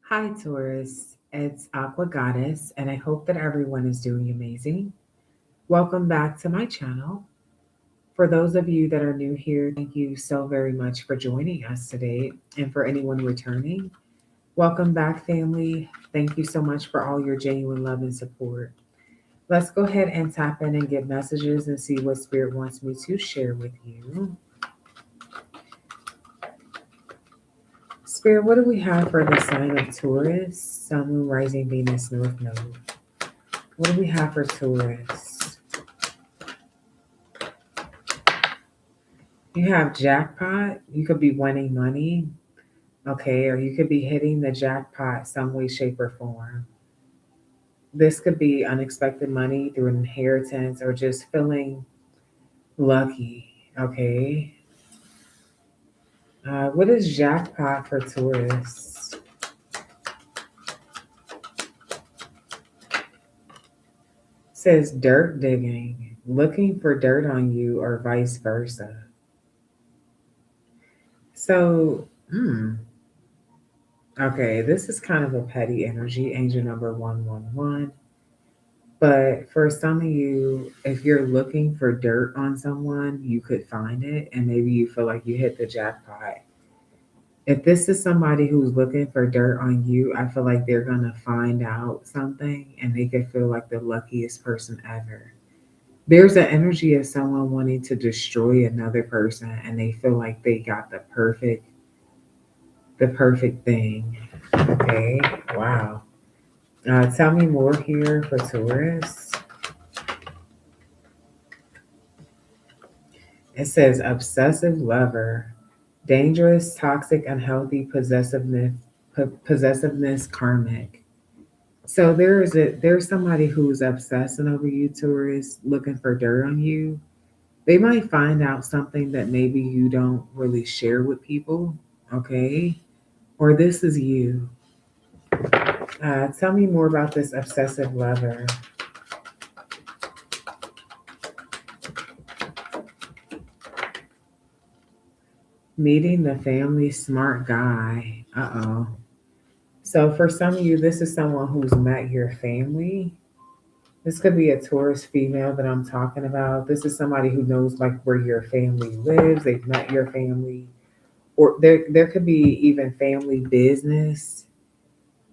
Hi, Taurus. It's Aqua Goddess, and I hope that everyone is doing amazing. Welcome back to my channel. For those of you that are new here, thank you so very much for joining us today. And for anyone returning, welcome back, family. Thank you so much for all your genuine love and support. Let's go ahead and tap in and get messages and see what Spirit wants me to share with you. Spirit, what do we have for the sign of Taurus, Sun, Moon, Rising, Venus, North Node? What do we have for Taurus? You have jackpot. You could be winning money, okay, or you could be hitting the jackpot some way, shape, or form. This could be unexpected money through an inheritance or just feeling lucky, okay? What is jackpot for Taurus? It says dirt digging, looking for dirt on you, or vice versa. So, okay, this is kind of a petty energy, angel number 111. But for some of you, if you're looking for dirt on someone, you could find it and maybe you feel like you hit the jackpot. If this is somebody who's looking for dirt on you, I feel like they're going to find out something and they could feel like the luckiest person ever. There's an energy of someone wanting to destroy another person and they feel like they got the perfect thing. Okay. Wow. Tell me more here for Taurus. It says obsessive lover, dangerous, toxic, unhealthy possessiveness, karmic. So there's somebody who's obsessing over you, Taurus, looking for dirt on you. They might find out something that maybe you don't really share with people, okay? Or this is you. Tell me more about this obsessive lover. Meeting the family smart guy. Uh oh. So for some of you, this is someone who's met your family. This could be a Taurus female that I'm talking about. This is somebody who knows like where your family lives. They've met your family, or there could be even family business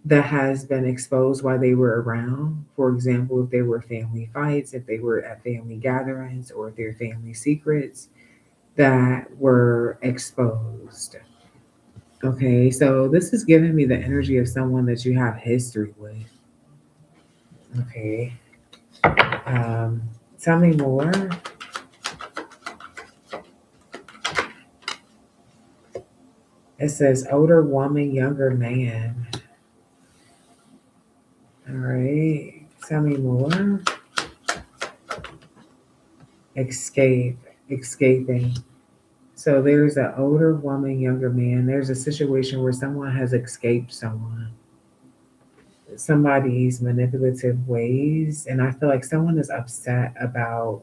that has been exposed while they were around. For example, if there were family fights, if they were at family gatherings, or if their family secrets that were exposed. Okay, so this is giving me the energy of someone that you have history with. Okay, um, tell me more. It says older woman, younger man. All right, tell me more. Escape, escaping. So there's an older woman, younger man. There's a situation where someone has escaped someone, somebody's manipulative ways, and I feel like someone is upset about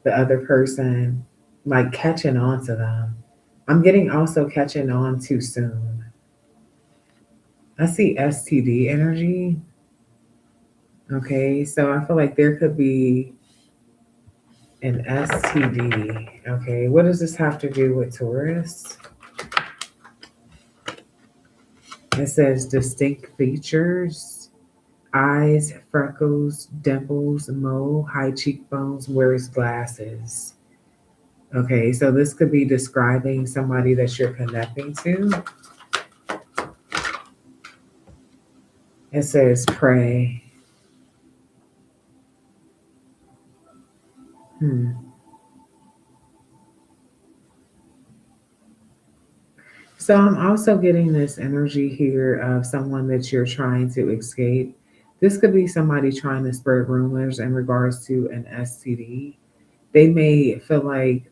the other person like catching on to them. I'm getting also catching on too soon. I see STD energy. Okay, so I feel like there could be an STD. Okay, what does this have to do with Taurus? It says distinct features: eyes, freckles, dimples, mole, high cheekbones, wears glasses. Okay, so this could be describing somebody that you're connecting to. It says pray. Hmm. So I'm also getting this energy here of someone that you're trying to escape. This could be somebody trying to spread rumors in regards to an STD. They may feel like,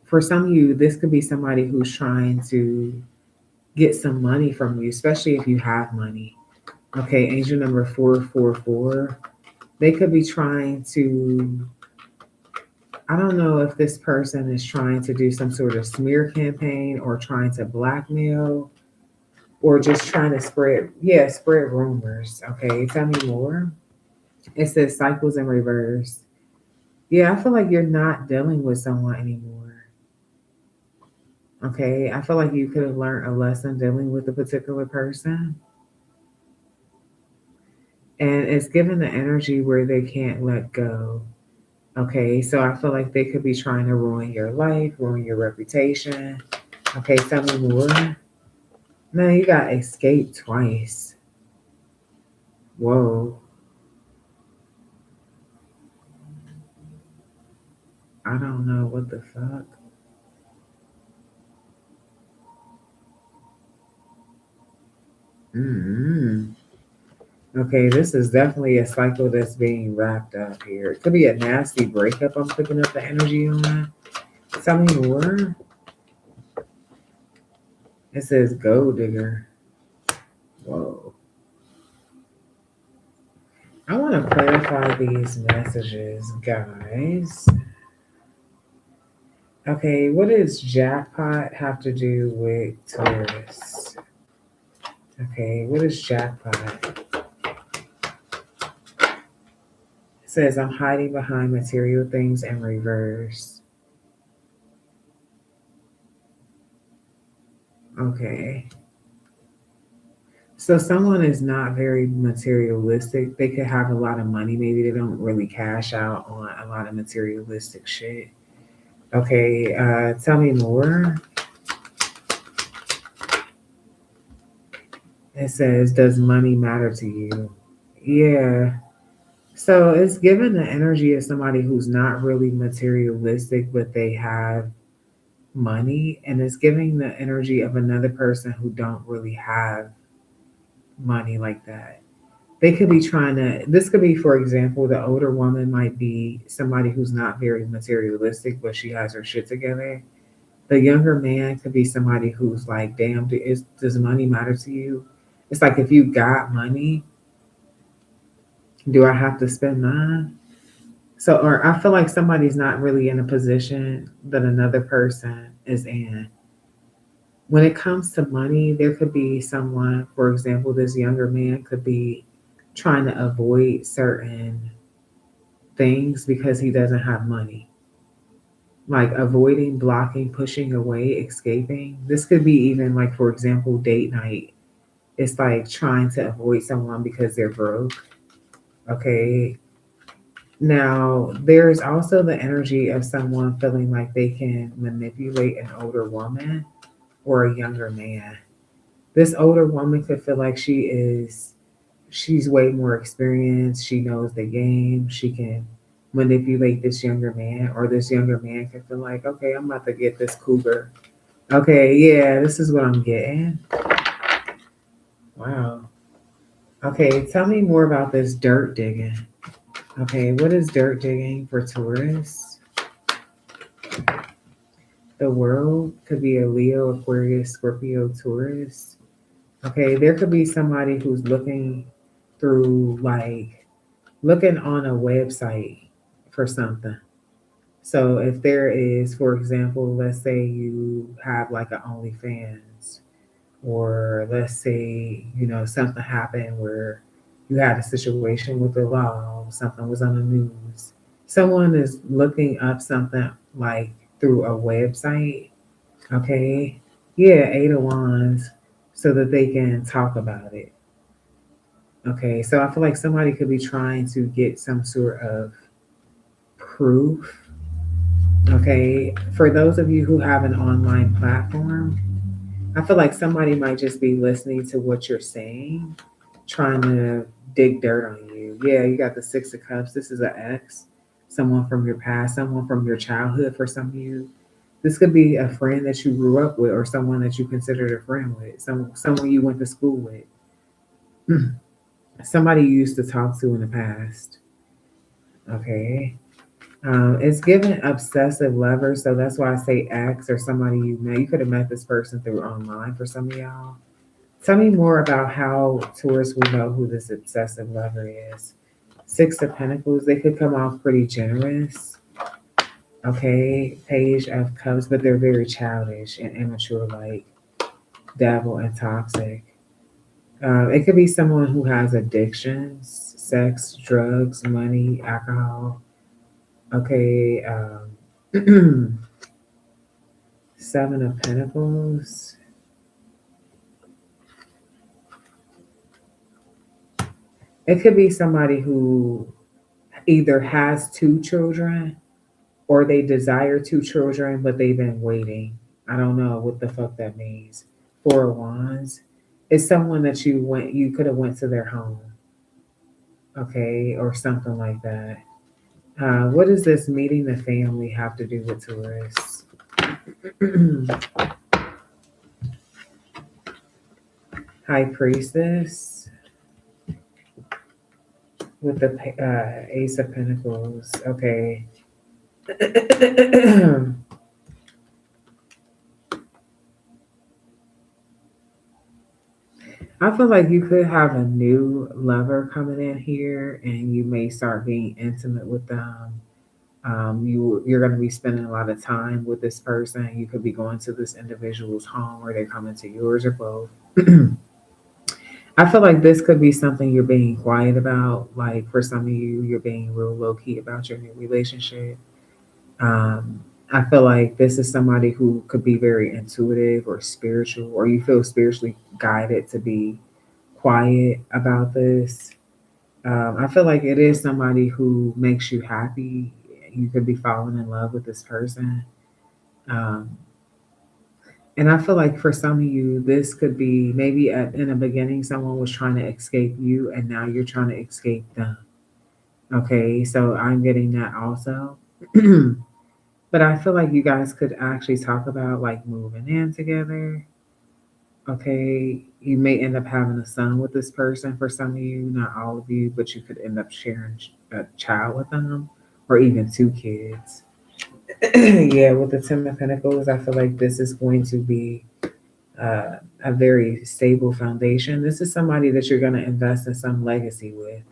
for some of you, this could be somebody who's trying to get some money from you, especially if you have money. Okay, angel number 444. They could be trying to, I don't know if this person is trying to do some sort of smear campaign or trying to blackmail or just trying to spread rumors. Okay, tell me more. It says cycles in reverse. Yeah, I feel like you're not dealing with someone anymore. Okay, I feel like you could have learned a lesson dealing with a particular person. And it's given the energy where they can't let go. Okay, so I feel like they could be trying to ruin your life, ruin your reputation. Okay, tell me more. No, you got escaped twice. Whoa, I don't know what the fuck. Mm-hmm. Okay, this is definitely a cycle that's being wrapped up here. It could be a nasty breakup. I'm picking up the energy on. Tell me more. It says gold digger. Whoa. I want to clarify these messages, guys. Okay, what does jackpot have to do with Taurus? Okay, what is jackpot? It says I'm hiding behind material things in reverse. Okay. So someone is not very materialistic. They could have a lot of money. Maybe they don't really cash out on a lot of materialistic shit. Okay, tell me more. It says, does money matter to you? Yeah. So it's given the energy of somebody who's not really materialistic, but they have money, and it's giving the energy of another person who don't really have money like that. They could be trying to, this could be, for example, the older woman might be somebody who's not very materialistic, but she has her shit together. The younger man could be somebody who's like, damn, does money matter to you? It's like, if you got money, do I have to spend mine? So, or I feel like somebody's not really in a position that another person is in. When it comes to money, there could be someone, for example, this younger man could be trying to avoid certain things because he doesn't have money. Like avoiding, blocking, pushing away, escaping. This could be even like, for example, date night. It's like trying to avoid someone because they're broke. Okay. Now, there's also the energy of someone feeling like they can manipulate an older woman or a younger man. This older woman could feel like she's way more experienced, she knows the game, she can manipulate this younger man, or this younger man can feel like, okay, I'm about to get this cougar. Okay, yeah, this is what I'm getting. Wow. Okay, tell me more about this dirt digging. Okay, what is dirt digging for tourists? The world could be a Leo, Aquarius, Scorpio, Taurus. Okay, there could be somebody who's looking through, like, looking on a website for something. So if there is, for example, let's say you have like an OnlyFans, or let's say, something happened where you had a situation with the law, something was on the news. Someone is looking up something like through a website. Okay. Yeah, Eight of Wands, so that they can talk about it. Okay. So I feel like somebody could be trying to get some sort of proof. Okay. For those of you who have an online platform, I feel like somebody might just be listening to what you're saying, trying to dig dirt on you. Yeah, you got the Six of Cups. This is an ex, someone from your past, someone from your childhood for some of you. This could be a friend that you grew up with, or someone that you considered a friend with, someone you went to school with, somebody you used to talk to in the past. Okay. It's given obsessive lover, so that's why I say ex or somebody you met. You could have met this person through online for some of y'all. Tell me more about how Taurus will know who this obsessive lover is. Six of Pentacles, they could come off pretty generous. Okay, Page of Cups, but they're very childish and immature, like devil and toxic. It could be someone who has addictions, sex, drugs, money, alcohol. Okay. Seven of Pentacles. It could be somebody who either has two children or they desire two children, but they've been waiting. I don't know what the fuck that means. Four of Wands. It's someone that you could have went to their home, okay, or something like that. What does this meeting the family have to do with Taurus? High Priestess with the Ace of Pentacles. Okay. I feel like you could have a new lover coming in here, and you may start being intimate with them. You're going to be spending a lot of time with this person. You could be going to this individual's home, or they're coming to yours, or both. I feel like this could be something you're being quiet about. Like for some of you, you're being real low key about your new relationship. I feel like this is somebody who could be very intuitive or spiritual, or you feel spiritually guided to be quiet about this. I feel like it is somebody who makes you happy. You could be falling in love with this person. Um, and I feel like for some of you, this could be maybe in the beginning, someone was trying to escape you, and now you're trying to escape them. Okay, so I'm getting that also. But I feel like you guys could actually talk about like moving in together. Okay, you may end up having a son with this person for some of you, not all of you, but you could end up sharing a child with them or even two kids. Yeah, with the Ten of Pentacles, I feel like this is going to be a very stable foundation. This is somebody that you're going to invest in some legacy with.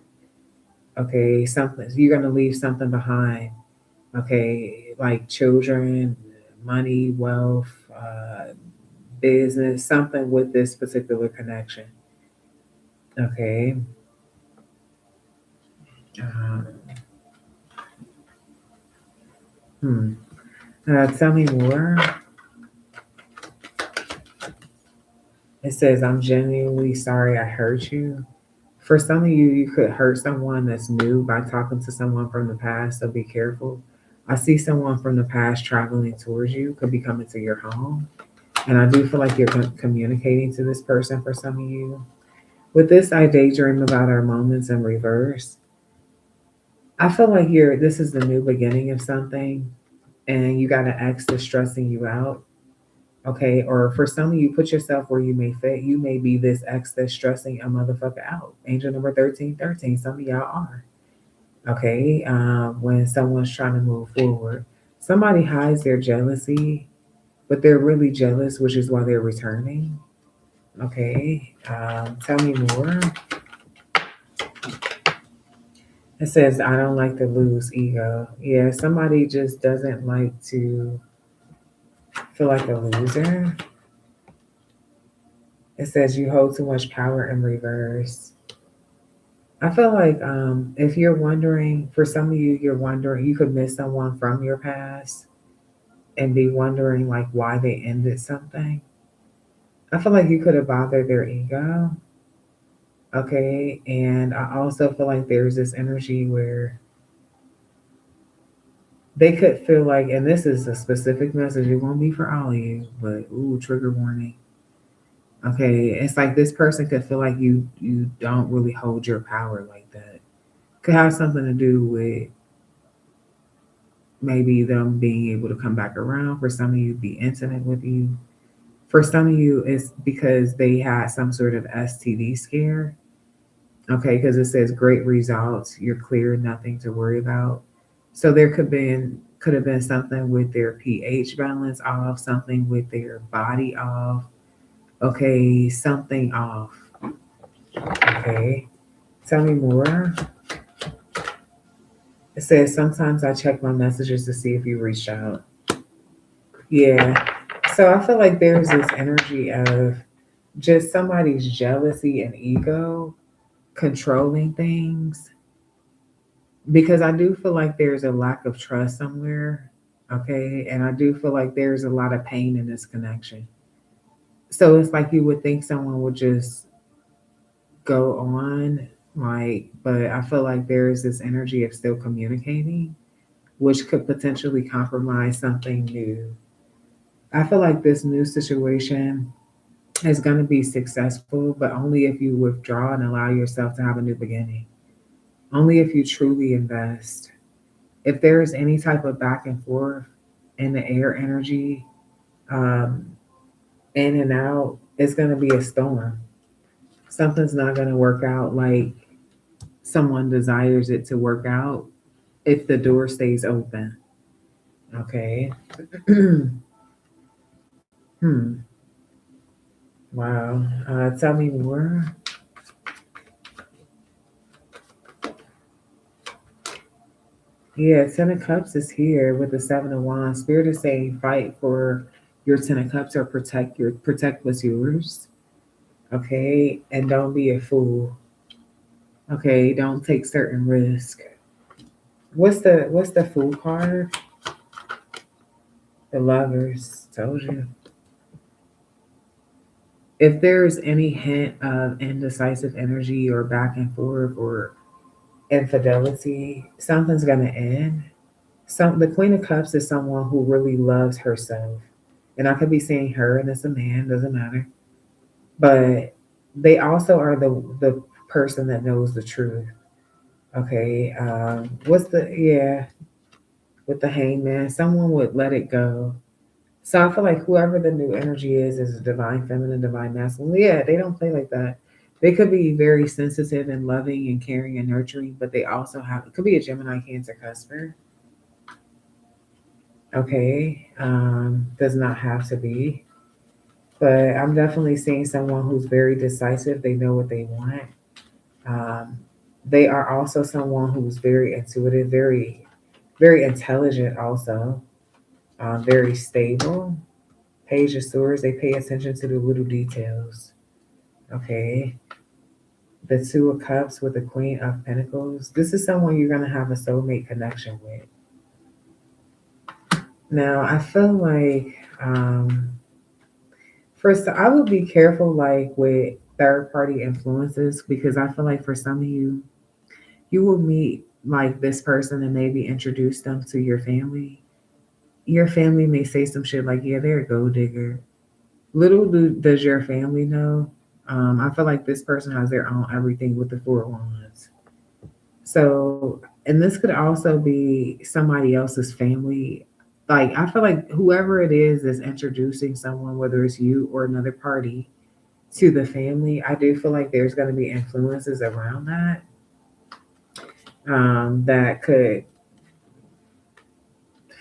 Okay, something you're going to leave something behind. Okay, like children, money, wealth, business, something with this particular connection. Okay. Um, hmm. Tell me more. It says, I'm genuinely sorry I hurt you. For some of you, you could hurt someone that's new by talking to someone from the past, so be careful. I see someone from the past traveling towards you, could be coming to your home. And I do feel like you're communicating to this person for some of you. With this, I daydream about our moments in reverse. I feel like this is the new beginning of something, and you got an ex that's stressing you out. Okay, or for some of you, put yourself where you may fit. You may be this ex that's stressing a motherfucker out. Angel number 1313. Some of y'all are. Okay, when someone's trying to move forward, somebody hides their jealousy, but they're really jealous, which is why they're returning. Okay, tell me more. It says, I don't like to lose ego. Yeah, somebody just doesn't like to feel like a loser. It says, you hold too much power in reverse. I feel like if you're wondering, for some of you, you're wondering, you could miss someone from your past and be wondering like why they ended something. I feel like you could have bothered their ego. Okay. And I also feel like there's this energy where they could feel like, and this is a specific message, it won't be for all of you, but ooh, trigger warning. Okay. It's like this person could feel like you don't really hold your power like that. Could have something to do with maybe them being able to come back around. For some of you, be intimate with you. For some of you, it's because they had some sort of STD scare. Okay, because it says great results. You're clear, nothing to worry about. So there could have been something with their pH balance off, something with their body off. Okay, something off. Okay, tell me more. It says sometimes I check my messages to see if you reached out. Yeah. So I feel like there's this energy of just somebody's jealousy and ego controlling things, because I do feel like there's a lack of trust somewhere. Okay. And I do feel like there's a lot of pain in this connection. So it's like you would think someone would just go on, like, but I feel like there's this energy of still communicating, which could potentially compromise something new. I feel like this new situation is going to be successful, but only if you withdraw and allow yourself to have a new beginning. Only if you truly invest. If there is any type of back and forth in the air energy, um, in and out, it's going to be a storm. Something's not going to work out like someone desires it to work out if the door stays open. Okay. Hmm. Wow. Tell me more. Yeah, Ten of Cups is here with the Seven of Wands. Spirit is saying fight for your Ten of Cups, or protect what's yours. Okay, and don't be a fool. Okay, don't take certain risk. What's the Fool card? The Lovers. Told you. If there's any hint of indecisive energy or back and forth or infidelity, something's gonna end. The Queen of Cups is someone who really loves herself, and I could be saying her, and it's a man, doesn't matter. But they also are the person that knows the truth. Okay, what's the yeah with the Hangman? Someone would let it go. So I feel like whoever the new energy is a divine feminine, divine masculine. Yeah, they don't play like that. They could be very sensitive and loving and caring and nurturing, but they also have, it could be a Gemini, Cancer, Cusper. Okay, does not have to be, but I'm definitely seeing someone who's very decisive. They know what they want. Um, they are also someone who's very intuitive, very intelligent, also very stable. Page of Swords. They pay attention to the little details. Okay, the Two of Cups with the Queen of Pentacles. This is someone you're gonna have a soulmate connection with. Now, I feel like first, I would be careful, like with third party influences, because I feel like for some of you, you will meet like this person and maybe introduce them to your family. Your family may say some shit like, "Yeah, they're a gold digger." Does your family know. I feel like this person has their own everything with the Four of Wands. So, and this could also be somebody else's family. Like, I feel like whoever it is introducing someone, whether it's you or another party, to the family, I do feel like there's going to be influences around that, that could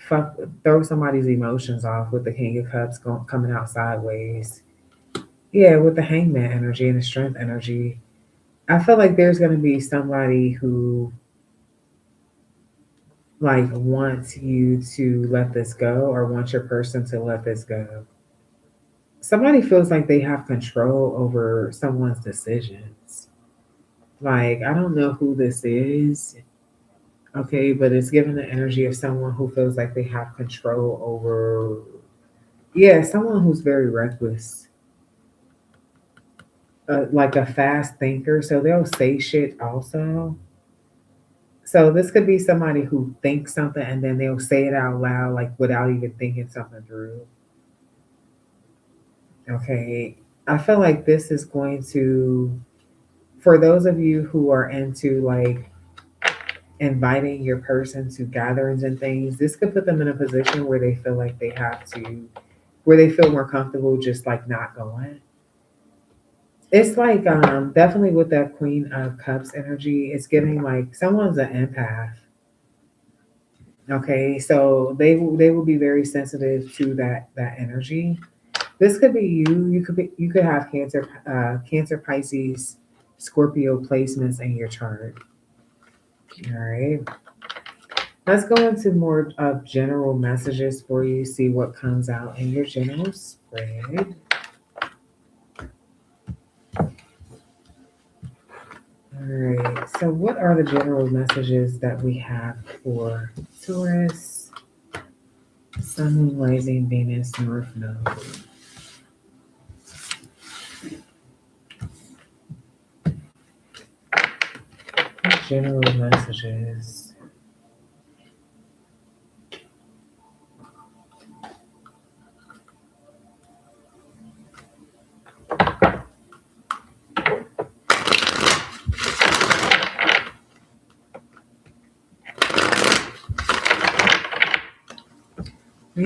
fuck throw somebody's emotions off with the King of Cups coming out sideways. Yeah, with the Hangman energy and the Strength energy, I feel like there's going to be somebody who like wants you to let this go, or wants your person to let this go. Somebody feels like they have control over someone's decisions. Like, I don't know who this is, okay, but it's given the energy of someone who feels like they have control over, yeah, someone who's very reckless, like a fast thinker. So they'll say shit also. So this could be somebody who thinks something and then they'll say it out loud, like without even thinking something through. Okay. I feel like this is going to, for those of you who are into like inviting your person to gatherings and things, this could put them in a position where they feel like they have to, where they feel more comfortable just like not going. It's like definitely with that Queen of Cups energy, it's giving like someone's an empath. Okay, so they will be very sensitive to that energy. This could be you. You could have Cancer, Pisces, Scorpio placements in your chart. All right. Let's go into more of general messages for you. See what comes out in your general spread. right. So, what are the general messages that we have for Taurus, Sun, Moon, Rising, Venus, North Node? General messages.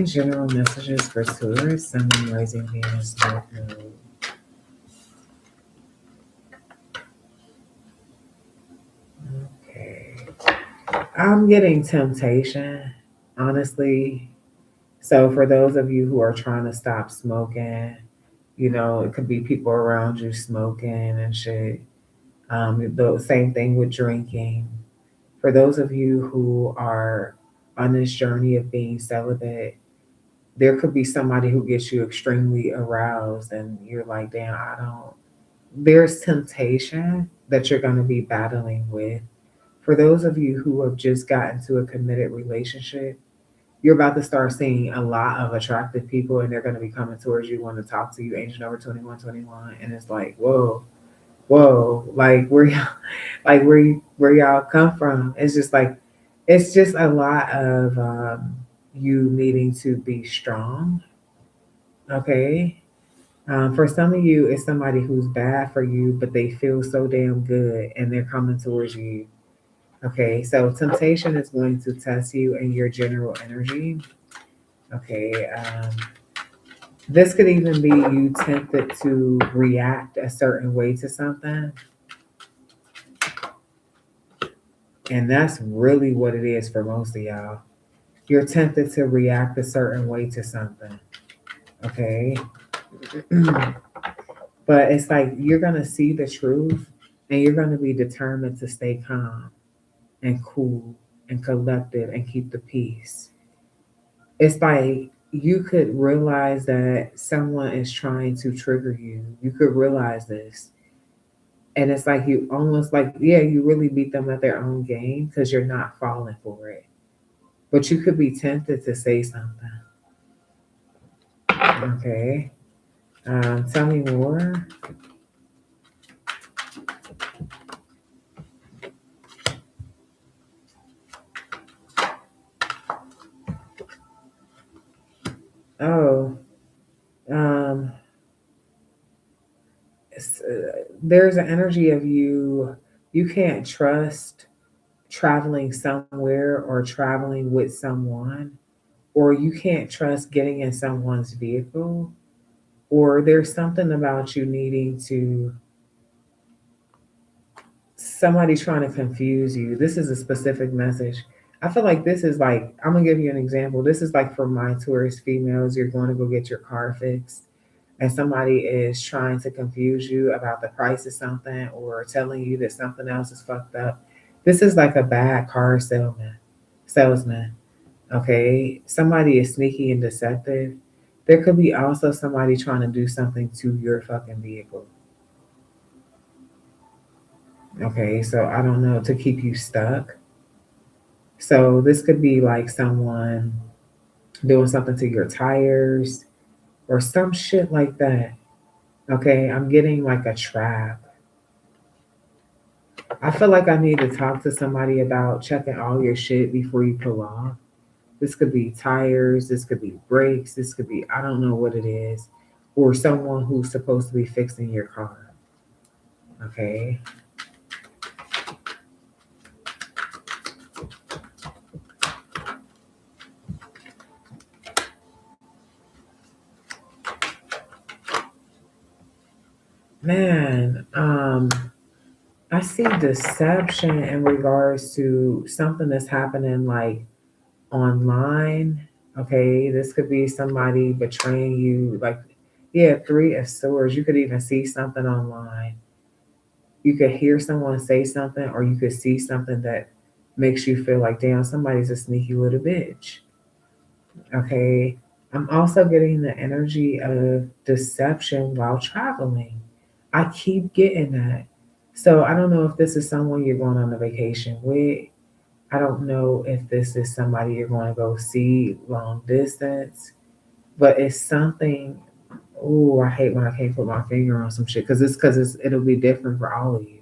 General messages for Taurus, Sun, Moon, Rising, Venus, North Node. Okay. I'm getting temptation, honestly. So, for those of you who are trying to stop smoking, it could be people around you smoking and shit. The same thing with drinking. For those of you who are on this journey of being celibate, there could be somebody who gets you extremely aroused, and you're like, damn, I don't. There's temptation that you're going to be battling with. For those of you who have just gotten to a committed relationship, you're about to start seeing a lot of attractive people, and they're going to be coming towards you, want to talk to you, agent number 2121. And it's like, whoa, whoa, like where y'all, like where y'all come from. It's just a lot of you needing to be strong. Okay. For some of you, it's somebody who's bad for you, but they feel so damn good and they're coming towards you. Okay, so temptation is going to test you and your general energy. Okay, this could even be you tempted to react a certain way to something. And that's really what it is for most of y'all. You're tempted to react a certain way to something. Okay. But it's like you're going to see the truth and you're going to be determined to stay calm and cool and collected and keep the peace. It's like you could realize that someone is trying to trigger you. You could realize this. And it's like you almost like, yeah, you really beat them at their own game because you're not falling for it. But you could be tempted to say something. Okay. Tell me more. Oh, um, there's an energy of you. You can't trust traveling somewhere or traveling with someone, or you can't trust getting in someone's vehicle, or there's something about you needing to somebody trying to confuse you. This is a specific message. I feel like this is like, I'm gonna give you an example. This is like for my tourist females, you're going to go get your car fixed and somebody is trying to confuse you about the price of something or telling you that something else is fucked up. This is like a bad car salesman. Okay. Somebody is sneaky and deceptive. There could be also somebody trying to do something to your fucking vehicle. Okay, so I don't know, to keep you stuck. So this could be like someone doing something to your tires or some shit like that. Okay, I'm getting like a trap. I feel like I need to talk to somebody about checking all your shit before you pull off. This could be tires, this could be brakes, this could be, I don't know what it is, or someone who's supposed to be fixing your car. Okay. Man, I see deception in regards to something that's happening like online. Okay, this could be somebody betraying you. Like, yeah, three of swords. You could even see something online. You could hear someone say something, or you could see something that makes you feel like, damn, somebody's a sneaky little bitch. Okay, I'm also getting the energy of deception while traveling. I keep getting that. So I don't know if this is someone you're going on a vacation with. I don't know if this is somebody you're going to go see long distance, but it's something. Ooh, I hate when I can't put my finger on some shit because it'll be different for all of you.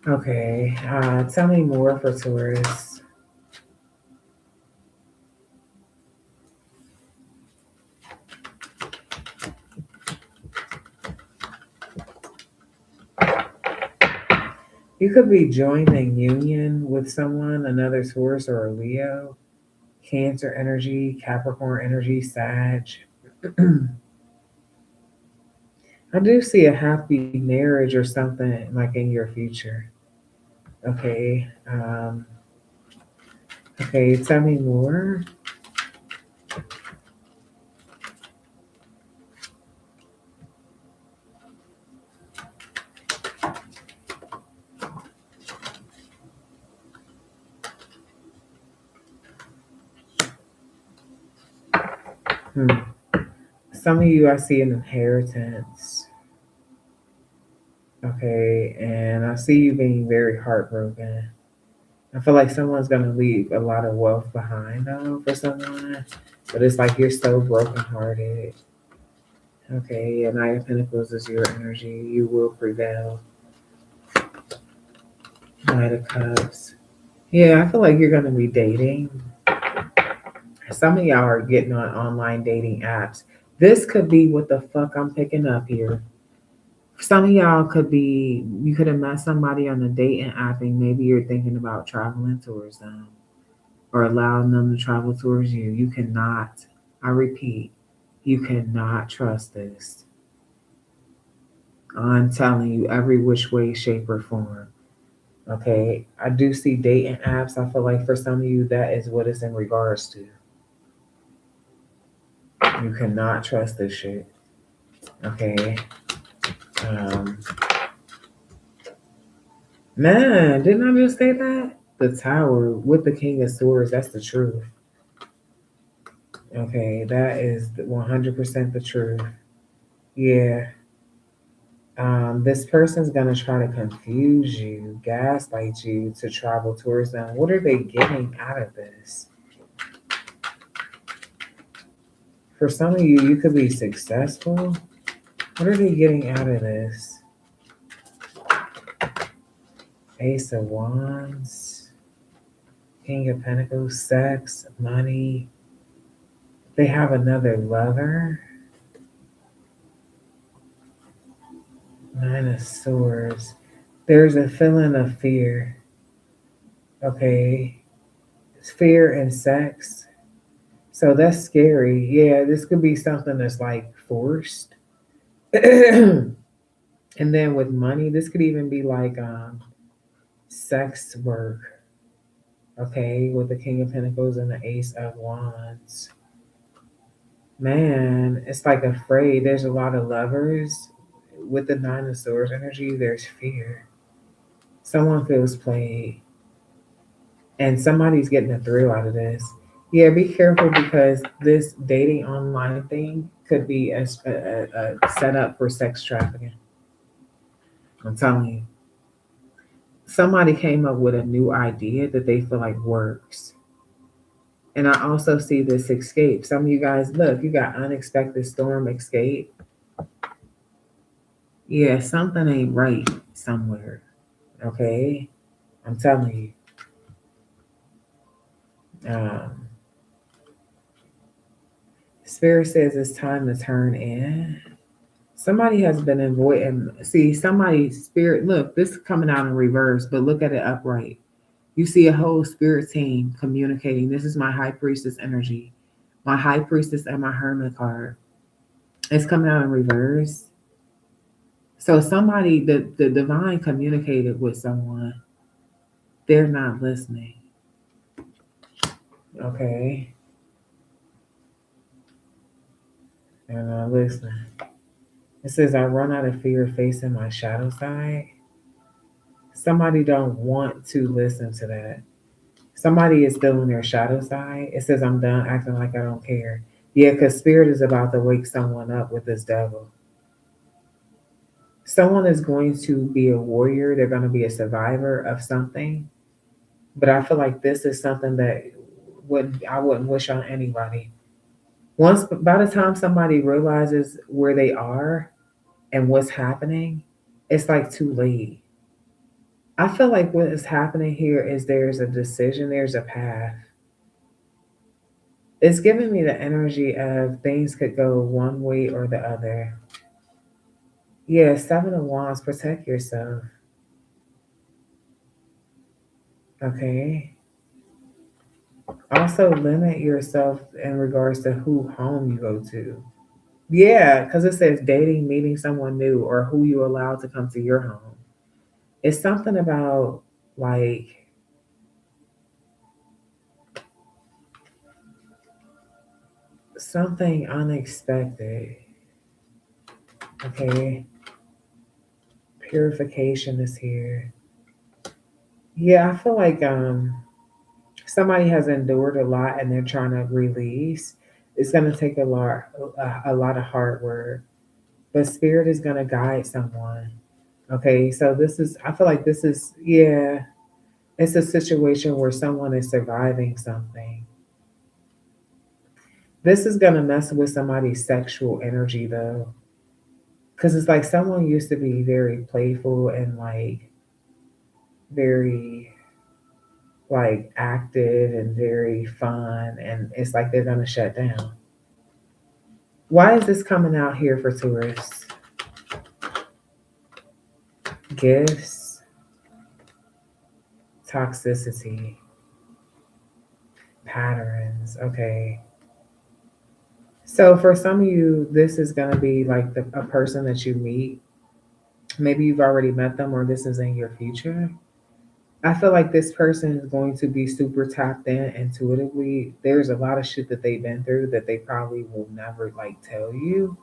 Okay, tell me more for Taurus. You could be joining union with someone, another Taurus or a Leo, Cancer energy, Capricorn energy, Sag. I do see a happy marriage or something like in your future. Okay. Okay, tell me more. Hmm. Some of you I see an inheritance. Okay, and I see you being very heartbroken. I feel like someone's gonna leave a lot of wealth behind though for someone. But it's like you're so brokenhearted. Okay, and Nine of Pentacles is your energy. You will prevail. Knight of Cups. Yeah, I feel like you're gonna be dating. Some of y'all are getting on online dating apps. This could be what the fuck I'm picking up here. Some of y'all could be, you could have met somebody on a dating app and maybe you're thinking about traveling towards them or allowing them to travel towards you. You cannot, I repeat, you cannot trust this. I'm telling you, every which way, shape, or form. Okay, I do see dating apps. I feel like for some of you, that is what it's in regards to. You cannot trust this shit. Okay. Um, man, didn't I just say that? The Tower with the King of Swords. That's the truth. Okay, that is 100% the truth. Yeah. This person's gonna try to confuse you, gaslight you to travel towards them. What are they getting out of this? For some of you, you could be successful. What are they getting out of this? Ace of Wands, King of Pentacles, sex, money. They have another lover. Nine of Swords. There's a feeling of fear. Okay. It's fear and sex. So that's scary. Yeah, this could be something that's like forced. And then with money, this could even be like sex work. Okay, with the King of Pentacles and the Ace of Wands. Man, it's like afraid. There's a lot of lovers. With the Nine of Swords energy, there's fear. Someone feels played, and somebody's getting a thrill out of this. Yeah, be careful because this dating online thing could be a setup for sex trafficking. I'm telling you. Somebody came up with a new idea that they feel like works. And I also see this escape. Some of you guys, look, you got unexpected storm escape. Yeah, something ain't right somewhere. Okay? I'm telling you. Spirit says it's time to turn in. Somebody has been avoiding. See, somebody's spirit. Look, this is coming out in reverse, but look at it upright. You see a whole spirit team communicating. This is my high priestess energy, my high priestess and my hermit card. It's coming out in reverse. So somebody, the divine communicated with someone. They're not listening. Okay, they're not listening. It says I run out of fear facing my shadow side. Somebody don't want to listen to that. Somebody is still in their shadow side. It says, I'm done acting like I don't care. Yeah, because spirit is about to wake someone up with this devil. Someone is going to be a warrior. They're going to be a survivor of something. But I feel like this is something that I wouldn't wish on anybody. Once by the time somebody realizes where they are and what's happening, it's like too late. I feel like what is happening here is there's a decision, there's a path. It's giving me the energy of things could go one way or the other. Yeah, Seven of Wands, protect yourself. Okay. Also limit yourself in regards to who home you go to. Yeah, because it says dating, meeting someone new, or who you allow to come to your home. It's something about like something unexpected. Okay. Purification is here. Yeah, I feel like somebody has endured a lot and they're trying to release. It's going to take a lot of hard work, but spirit is going to guide someone. Okay, so I feel like this is, yeah, it's a situation where someone is surviving something. This is going to mess with somebody's sexual energy though, because it's like someone used to be very playful and like very like active and very fun, and it's like they're going to shut down. Why is this coming out here for tourists? Gifts, toxicity, patterns. Okay. So for some of you, this is going to be like a person that you meet. Maybe you've already met them or this is in your future. I feel like this person is going to be super tapped in intuitively. There's a lot of shit that they've been through that they probably will never like tell you.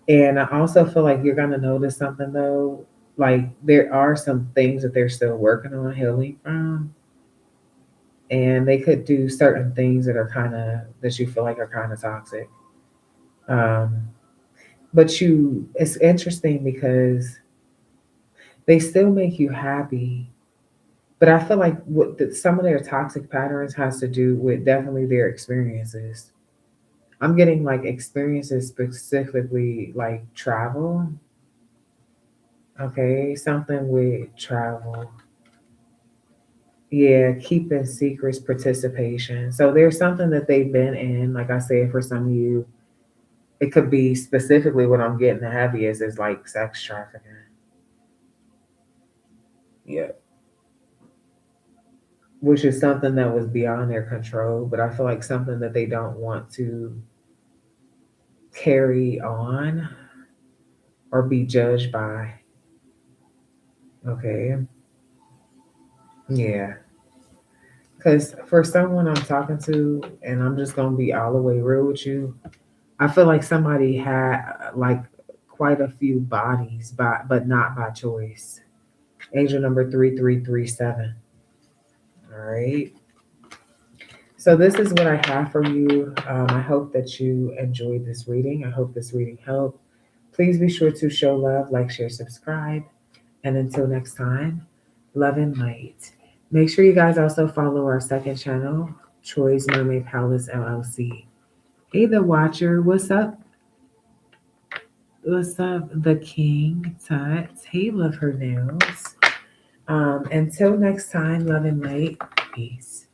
And I also feel like you're going to notice something though. Like there are some things that they're still working on healing from. And they could do certain things that are kind of, that you feel like are kind of toxic. Um, but it's interesting because they still make you happy. But I feel like some of their toxic patterns has to do with definitely their experiences. I'm getting like experiences specifically like travel. Okay, something with travel. Yeah, keeping secrets, participation. So there's something that they've been in. Like I said, for some of you, it could be specifically what I'm getting the heaviest is like sex trafficking. Yeah. Which is something that was beyond their control, but I feel like something that they don't want to carry on or be judged by. Okay. Yeah. Because for someone I'm talking to, and I'm just going to be all the way real with you, I feel like somebody had like quite a few bodies, but not by choice. Angel number 3337. All right. So this is what I have for you. I hope that you enjoyed this reading. I hope this reading helped. Please be sure to show love, like, share, subscribe. And until next time, love and light. Make sure you guys also follow our second channel, Troy's Mermaid Palace LLC. Hey, the Watcher, what's up? What's up, the King Tut? Hey, love her nails. Until next time, love and light. Peace.